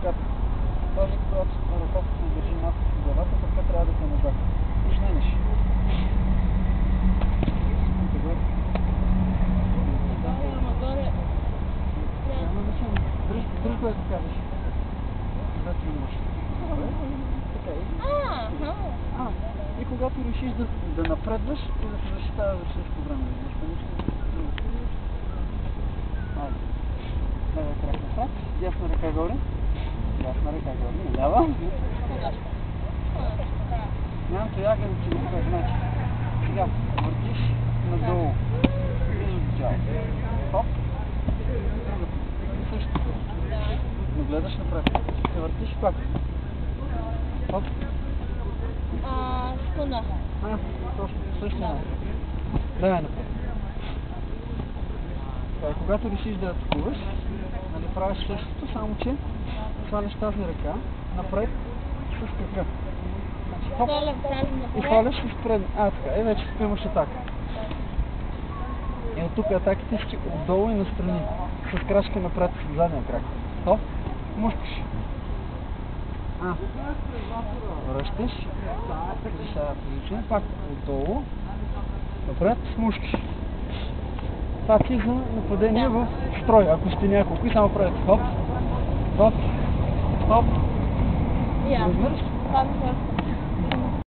ръката. Тази, която ръката се държи над главата, така трябва да те назад. Упражнение. Друг да кажеш. Когато имаш. И когато решиш да напредваш и да се защитаваш всичко време. Лева крак напред, дясна ръка горе. Дясна ръка горе, лява. Нямам тоягане, че го правя. Значи, сега въртиш надолу. Близо до тяло. Хоп. Също. Но гледаш напред. Се въртиш пак. Хоп. Секунда. Точно. Също няма. Давай напред. Когато решиш да атакуваш, правиш същото, само че сваляш тази ръка напред с крака. Хоп, и хваляш с предни. Така. Вече имаш атака. И от тук атаките ще отдолу и настрани. С крачка напред с задния крак. Хоп, мушкаш. Връщаш. Сега позиция. Пак отдолу. Напред, смушкаш. Пак и за нападение в строй, ако сте няколко и само правите хоп, хоп, хоп. Разбираш?